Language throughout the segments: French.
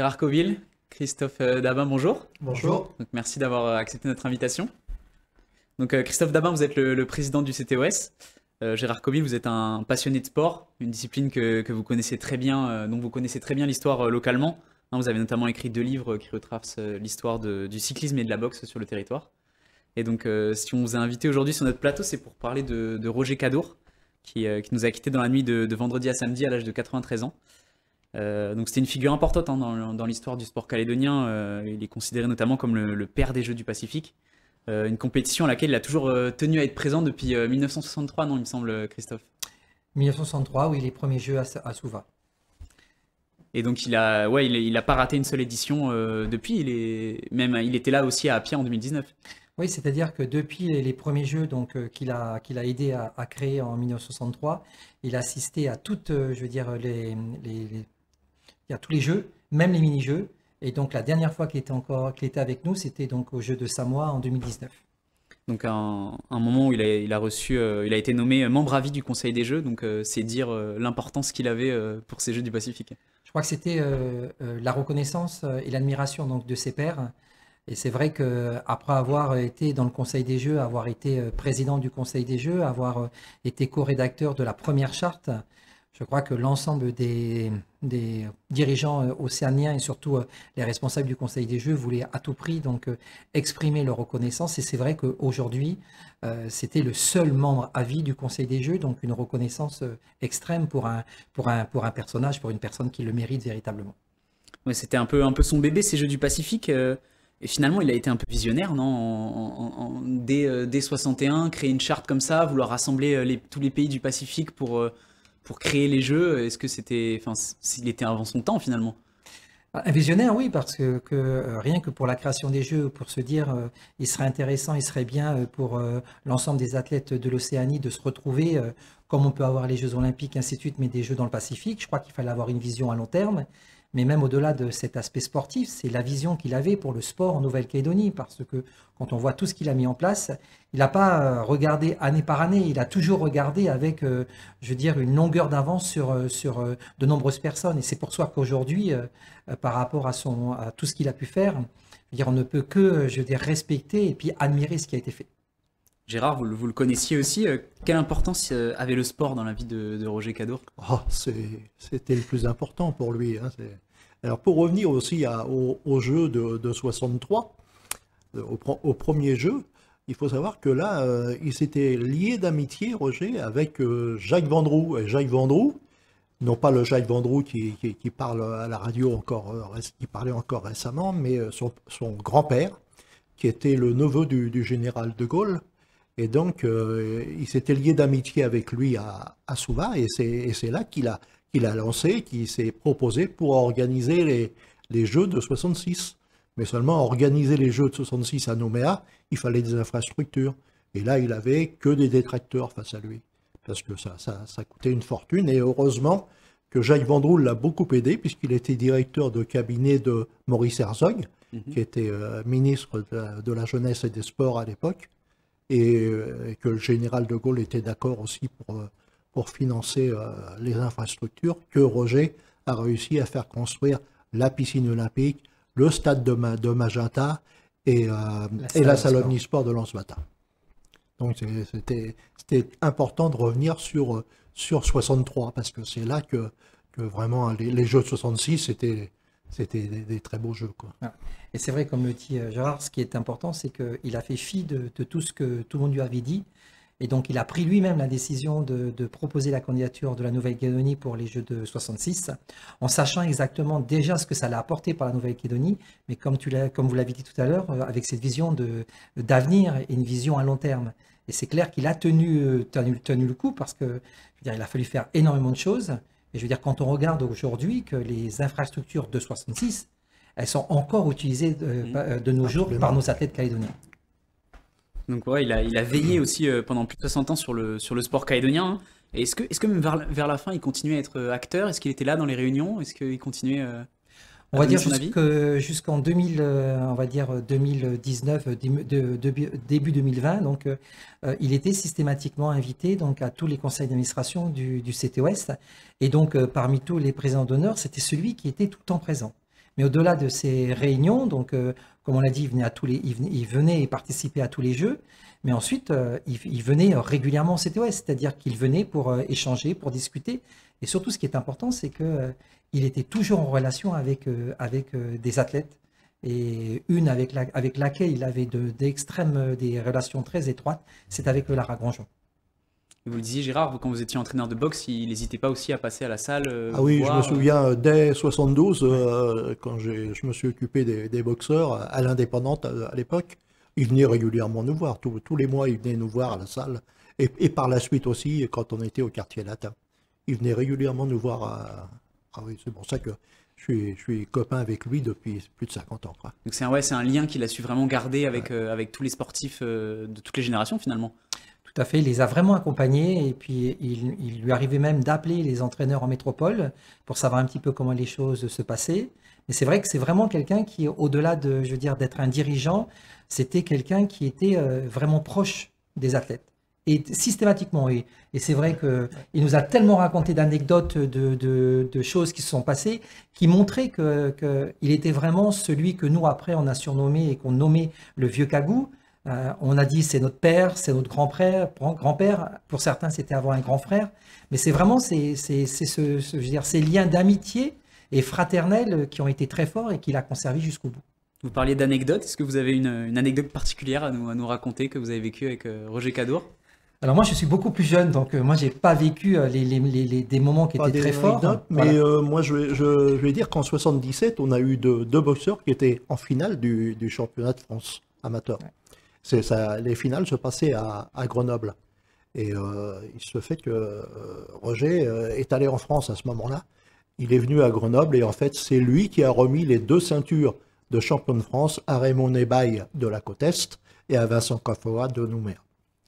Gérard Coville, Christophe Dabin, bonjour. Bonjour. Donc, merci d'avoir accepté notre invitation. Donc, Christophe Dabin, vous êtes le président du CTOS. Gérard Coville, vous êtes un passionné de sport, une discipline que vous connaissez très bien, dont vous connaissez très bien l'histoire localement. Hein, vous avez notamment écrit 2 livres qui retracent l'histoire du cyclisme et de la boxe sur le territoire. Et donc, si on vous a invité aujourd'hui sur notre plateau, c'est pour parler de Roger Cadour, qui nous a quittés dans la nuit de vendredi à samedi à l'âge de 93 ans. Donc c'était une figure importante hein, dans l'histoire du sport calédonien. Il est considéré notamment comme le père des Jeux du Pacifique. Une compétition à laquelle il a toujours tenu à être présent depuis 1963, non, il me semble, Christophe. 1963, oui, les premiers Jeux à Suva. Et donc il a pas raté une seule édition depuis. Il était là aussi à Appia en 2019. Oui, c'est-à-dire que depuis les premiers Jeux qu'il a aidé à créer en 1963, il a assisté à toutes, je veux dire, à tous les jeux, même les mini-jeux. Et donc la dernière fois qu'il était avec nous, c'était donc aux Jeux de Samoa en 2019. Donc un moment où il a été nommé membre à vie du Conseil des Jeux. Donc c'est dire l'importance qu'il avait pour ces Jeux du Pacifique. Je crois que c'était la reconnaissance et l'admiration donc de ses pairs. Et c'est vrai qu'après avoir été dans le Conseil des Jeux, avoir été président du Conseil des Jeux, avoir été co-rédacteur de la première charte, je crois que l'ensemble des dirigeants océaniens et surtout les responsables du Conseil des Jeux voulaient à tout prix donc exprimer leur reconnaissance. Et c'est vrai qu'aujourd'hui, c'était le seul membre à vie du Conseil des Jeux, donc une reconnaissance extrême pour un personnage, pour une personne qui le mérite véritablement. Ouais, c'était un peu son bébé, ces Jeux du Pacifique. Et finalement, il a été un peu visionnaire, non? Dès 61, créer une charte comme ça, vouloir rassembler tous les pays du Pacifique pour créer les Jeux. Est-ce que s'il était avant son temps finalement? Un visionnaire, oui, parce que rien que pour la création des Jeux, pour se dire, il serait intéressant, il serait bien pour l'ensemble des athlètes de l'Océanie de se retrouver, comme on peut avoir les Jeux Olympiques, ainsi de suite, mais des Jeux dans le Pacifique. Je crois qu'il fallait avoir une vision à long terme. Mais même au-delà de cet aspect sportif, c'est la vision qu'il avait pour le sport en Nouvelle-Calédonie. Parce que quand on voit tout ce qu'il a mis en place, il n'a pas regardé année par année, il a toujours regardé avec, je veux dire, une longueur d'avance sur de nombreuses personnes. Et c'est pour ça qu'aujourd'hui, par rapport à tout ce qu'il a pu faire, je veux dire, on ne peut que, je veux dire, respecter et puis admirer ce qui a été fait. Gérard, vous le connaissiez aussi. Quelle importance avait le sport dans la vie de Roger Cadour? C'était le plus important pour lui. Hein, alors pour revenir aussi au jeu de 63, au premier jeu, il faut savoir que là, il s'était lié d'amitié, Roger, avec Jacques Vendroux. Et Jacques Vendroux, non pas le Jacques Vendroux qui parle à la radio qui parlait encore récemment, mais son grand-père, qui était le neveu du général de Gaulle. Et donc, il s'était lié d'amitié avec lui à Suva, et c'est là qu'il a lancé, qu'il s'est proposé pour organiser les Jeux de 66. Mais seulement organiser les Jeux de 66 à Nouméa, il fallait des infrastructures. Et là, il avait que des détracteurs face à lui, parce que ça coûtait une fortune. Et heureusement que Jacques Vendroux l'a beaucoup aidé, puisqu'il était directeur de cabinet de Maurice Herzog, qui était ministre de la Jeunesse et des Sports à l'époque. Et que le général de Gaulle était d'accord aussi pour financer les infrastructures, que Roger a réussi à faire construire la piscine olympique, le stade de Magenta et la salle omnisport de Lens-Bata. Donc c'était important de revenir sur 63, parce que c'est là que vraiment les Jeux de 66, c'était des très beaux jeux, quoi. Et c'est vrai, comme le dit Gérard, ce qui est important, c'est qu'il a fait fi de tout ce que tout le monde lui avait dit. Et donc, il a pris lui-même la décision de proposer la candidature de la Nouvelle-Calédonie pour les Jeux de 66, en sachant exactement déjà ce que ça allait apporter par la Nouvelle-Calédonie, mais comme vous l'avez dit tout à l'heure, avec cette vision d'avenir et une vision à long terme. Et c'est clair qu'il a tenu le coup, parce que, je veux dire, il a fallu faire énormément de choses. Et je veux dire, quand on regarde aujourd'hui que les infrastructures de 66, elles sont encore utilisées de nos jours par nos athlètes calédoniens. Donc ouais, il a veillé aussi pendant plus de 60 ans sur le sport calédonien. Hein. Et est-ce que même vers la fin, il continuait à être acteur? Est-ce qu'il était là dans les réunions? Est-ce qu'il continuait on va dire jusqu'en 2019, début 2020, donc il était systématiquement invité donc à tous les conseils d'administration du CTOS, et donc parmi tous les présidents d'honneur, c'était celui qui était tout le temps présent. Mais au-delà de ces réunions, donc comme on l'a dit, il venait et participait à tous les jeux. Mais ensuite, il venait régulièrement au CTOS, c'est-à-dire qu'il venait pour échanger, pour discuter. Et surtout, ce qui est important, c'est que il était toujours en relation avec des athlètes. Et une avec laquelle il avait des relations très étroites, c'est avec Lara Grandjean. Vous le disiez, Gérard, vous, quand vous étiez entraîneur de boxe, il n'hésitait pas aussi à passer à la salle. Ah oui, voir, je me souviens, dès 72, quand je me suis occupé des boxeurs à l'Indépendante à l'époque, il venait régulièrement nous voir. Tous les mois, il venait nous voir à la salle. Et par la suite aussi, quand on était au quartier latin. Il venait régulièrement nous voir. Ah oui, c'est pour ça que je suis copain avec lui depuis plus de 50 ans, quoi. Donc c'est un lien qu'il a su vraiment garder avec tous les sportifs de toutes les générations finalement. Tout à fait, il les a vraiment accompagnés et puis il lui arrivait même d'appeler les entraîneurs en métropole pour savoir un petit peu comment les choses se passaient. Mais c'est vrai que c'est vraiment quelqu'un qui, au-delà de, je veux dire, d'être un dirigeant, c'était quelqu'un qui était vraiment proche des athlètes. Et systématiquement, et c'est vrai qu'il nous a tellement raconté d'anecdotes, de choses qui se sont passées, qui montraient qu'il était vraiment celui que nous, après, on a surnommé et qu'on nommait le vieux Cagou. On a dit c'est notre père, c'est notre grand-père. Pour certains, c'était avant un grand frère. Mais c'est vraiment je veux dire, ces liens d'amitié et fraternels qui ont été très forts et qu'il a conservé jusqu'au bout. Vous parliez d'anecdotes. Est-ce que vous avez une anecdote particulière à nous raconter que vous avez vécue avec Roger Cadour? Alors moi, je suis beaucoup plus jeune, donc moi, j'ai pas vécu des moments qui étaient très forts. Mais Voilà. moi, je vais dire qu'en 77, on a eu deux boxeurs qui étaient en finale du championnat de France amateur. Ouais. Les finales se passaient à Grenoble. Et il se fait que Roger est allé en France à ce moment-là. Il est venu à Grenoble et en fait, c'est lui qui a remis les 2 ceintures de champion de France à Raymond Nebaille de la côte Est et à Vincent Cafoa de Nouméa.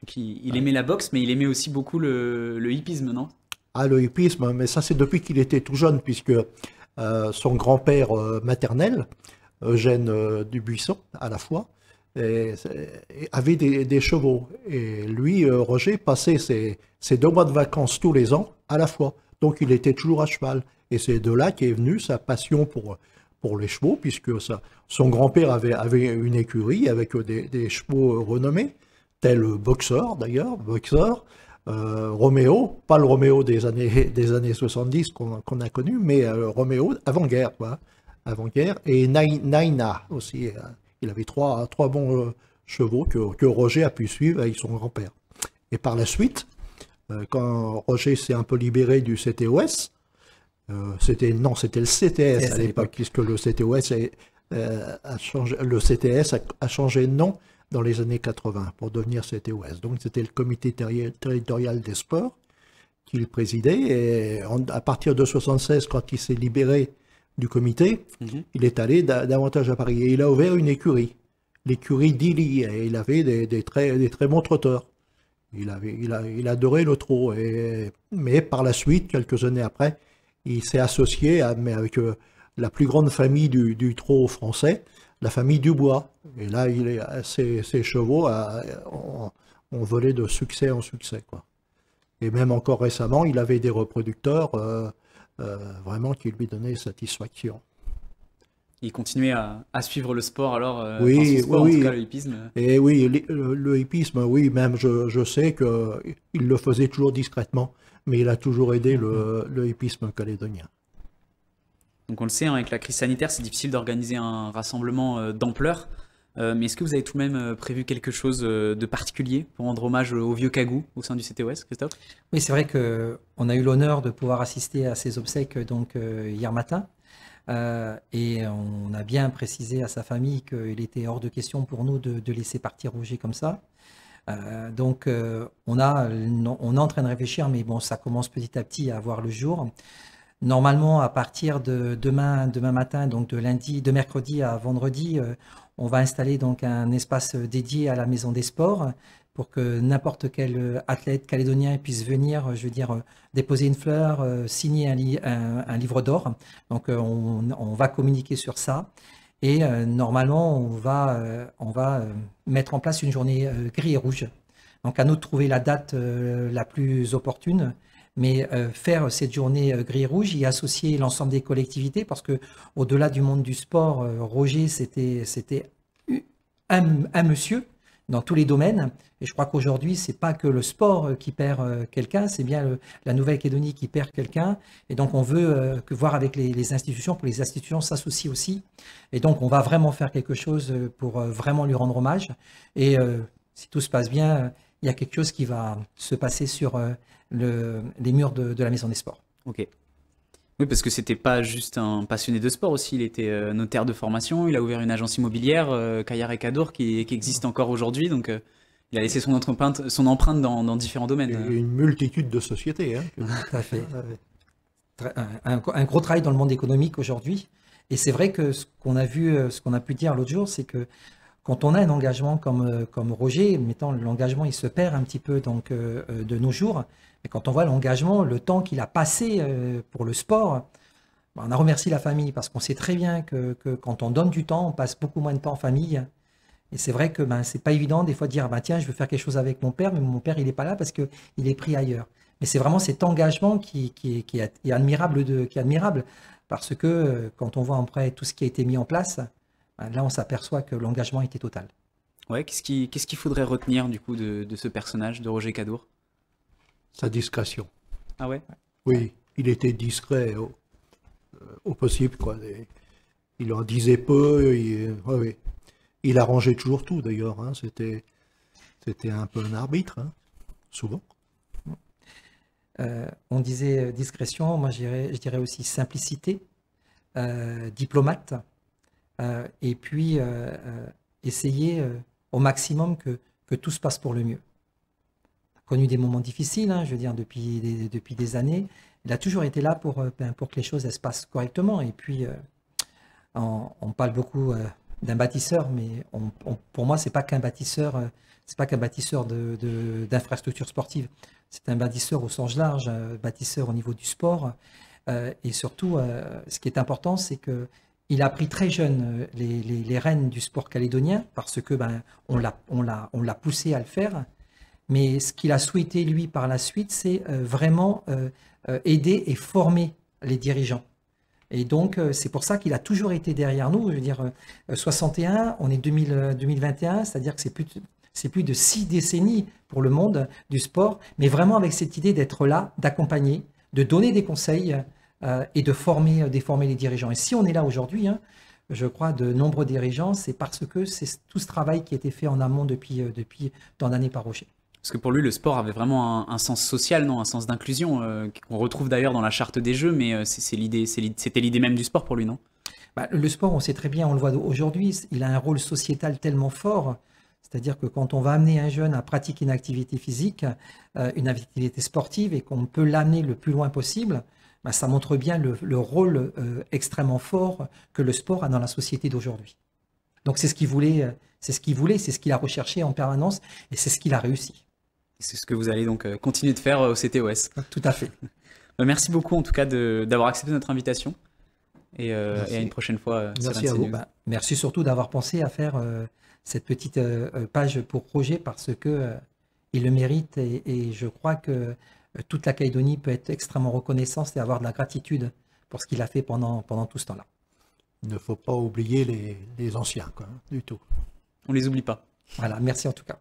Donc il aimait la boxe, mais il aimait aussi beaucoup le hippisme, non? Ah, le hippisme, mais ça c'est depuis qu'il était tout jeune, puisque son grand-père maternel, Eugène Dubuisson, à la fois, avait des chevaux. Et lui, Roger, passait ses 2 mois de vacances tous les ans à la fois. Donc il était toujours à cheval. Et c'est de là qu'est venue sa passion pour les chevaux, puisque son grand-père avait une écurie avec des chevaux renommés, tel Boxer d'ailleurs, Roméo, pas le Roméo des années 70 qu'on a connu, mais Roméo avant-guerre, quoi. Avant-guerre, et Naina aussi. Il avait trois bons chevaux que Roger a pu suivre avec son grand-père. Et par la suite, quand Roger s'est un peu libéré du CTOS, c'était le CTS à l'époque, puisque le CTOS a changé de nom dans les années 80 pour devenir CTOS. Donc c'était le comité territorial des sports qu'il présidait. Et à partir de 76, quand il s'est libéré du comité, il est allé davantage à Paris. Et il a ouvert une écurie, l'écurie d'Illy. Et il avait des très bons trotteurs. Il adorait le trot. Mais par la suite, quelques années après, il s'est associé avec la plus grande famille du trot français, la famille Dubois. Et là, ses chevaux ont volé de succès en succès, quoi. Et même encore récemment, il avait des reproducteurs vraiment qui lui donnaient satisfaction. Il continuait à suivre le sport alors, oui, son sport, oui, en tout cas le hippisme. Et oui, le hippisme, oui, même je sais qu'il le faisait toujours discrètement, mais il a toujours aidé le hippisme calédonien. Donc on le sait, hein, avec la crise sanitaire, c'est difficile d'organiser un rassemblement d'ampleur. Mais est-ce que vous avez tout de même prévu quelque chose de particulier pour rendre hommage au vieux Cagou au sein du CTOS, Christophe? Oui, c'est vrai qu'on a eu l'honneur de pouvoir assister à ses obsèques donc, hier matin. Et on a bien précisé à sa famille qu'il était hors de question pour nous de laisser partir Roger comme ça. Donc on est en train de réfléchir, mais bon, ça commence petit à petit à voir le jour. Normalement, à partir de demain matin, donc de mercredi à vendredi, on va installer donc un espace dédié à la Maison des Sports pour que n'importe quel athlète calédonien puisse venir, je veux dire, déposer une fleur, signer un livre d'or. Donc on va communiquer sur ça. Et normalement, on va mettre en place une journée gris et rouge. Donc à nous de trouver la date la plus opportune. Mais faire cette journée gris-rouge, y associer l'ensemble des collectivités, parce que au-delà du monde du sport, Roger, c'était un monsieur dans tous les domaines. Et je crois qu'aujourd'hui, c'est pas que le sport qui perd quelqu'un, c'est bien la Nouvelle-Calédonie qui perd quelqu'un. Et donc, on veut voir avec les institutions, pour que les institutions s'associent aussi. Et donc, on va vraiment faire quelque chose pour vraiment lui rendre hommage. Et si tout se passe bien, il y a quelque chose qui va se passer sur les murs de la Maison des Sports. Ok. Oui, parce que c'était pas juste un passionné de sport aussi, il était notaire de formation, il a ouvert une agence immobilière, Caillard et Cadour, qui existe encore aujourd'hui, donc il a laissé son empreinte dans différents domaines. Et une multitude de sociétés. Hein. Tout à fait. Un gros travail dans le monde économique aujourd'hui. Et c'est vrai que ce qu'on a vu, ce qu'on a pu dire l'autre jour, c'est que quand on a un engagement comme Roger, mettons, l'engagement il se perd un petit peu donc, de nos jours. Mais quand on voit l'engagement, le temps qu'il a passé pour le sport, on a remercié la famille parce qu'on sait très bien que quand on donne du temps, on passe beaucoup moins de temps en famille. Et c'est vrai que c'est pas évident des fois de dire tiens, je veux faire quelque chose avec mon père, mais mon père il n'est pas là parce qu'il est pris ailleurs. Mais c'est vraiment cet engagement qui est admirable parce que quand on voit après tout ce qui a été mis en place, là on s'aperçoit que l'engagement était total. Ouais, qu'est-ce qu'il faudrait retenir du coup de ce personnage, de Roger Cadour? Sa discrétion. Ah ouais? Oui, il était discret au possible, quoi. Il en disait peu, oui. Il arrangeait toujours tout d'ailleurs, hein. C'était un peu un arbitre, hein, souvent. On disait discrétion, moi je dirais aussi simplicité, diplomate, et puis essayer au maximum que tout se passe pour le mieux. Connu des moments difficiles, hein, je veux dire, depuis des années. Il a toujours été là pour que les choses elles se passent correctement. Et puis, on parle beaucoup d'un bâtisseur, mais pour moi, c'est pas qu'un bâtisseur d'infrastructures sportives. C'est un bâtisseur au sens large, un bâtisseur au niveau du sport. Et surtout, ce qui est important, c'est que il a pris très jeune les rênes du sport calédonien parce que on l'a poussé à le faire. Mais ce qu'il a souhaité, lui, par la suite, c'est vraiment aider et former les dirigeants. Et donc, c'est pour ça qu'il a toujours été derrière nous. Je veux dire, 61, on est 2021, c'est-à-dire que c'est plus de 6 décennies pour le monde du sport, mais vraiment avec cette idée d'être là, d'accompagner, de donner des conseils et de former les dirigeants. Et si on est là aujourd'hui, hein, je crois, de nombreux dirigeants, c'est parce que c'est tout ce travail qui a été fait en amont depuis tant d'années par Roger. Parce que pour lui, le sport avait vraiment un sens social, non, un sens d'inclusion, qu'on retrouve d'ailleurs dans la charte des Jeux, mais c'était l'idée même du sport pour lui, non? Le sport, on sait très bien, on le voit aujourd'hui, il a un rôle sociétal tellement fort, c'est-à-dire que quand on va amener un jeune à pratiquer une activité physique, une activité sportive, et qu'on peut l'amener le plus loin possible, ça montre bien le rôle extrêmement fort que le sport a dans la société d'aujourd'hui. Donc c'est ce qu'il voulait, c'est ce qu'il a recherché en permanence, et c'est ce qu'il a réussi. C'est ce que vous allez donc continuer de faire au CTOS. Tout à fait. Merci beaucoup en tout cas d'avoir accepté notre invitation et à une prochaine fois. Merci à vous. Merci surtout d'avoir pensé à faire cette petite page pour Roger parce que il le mérite et je crois que toute la Calédonie peut être extrêmement reconnaissante et avoir de la gratitude pour ce qu'il a fait pendant tout ce temps-là. Il ne faut pas oublier les anciens, quoi, du tout. On les oublie pas. Voilà, merci en tout cas.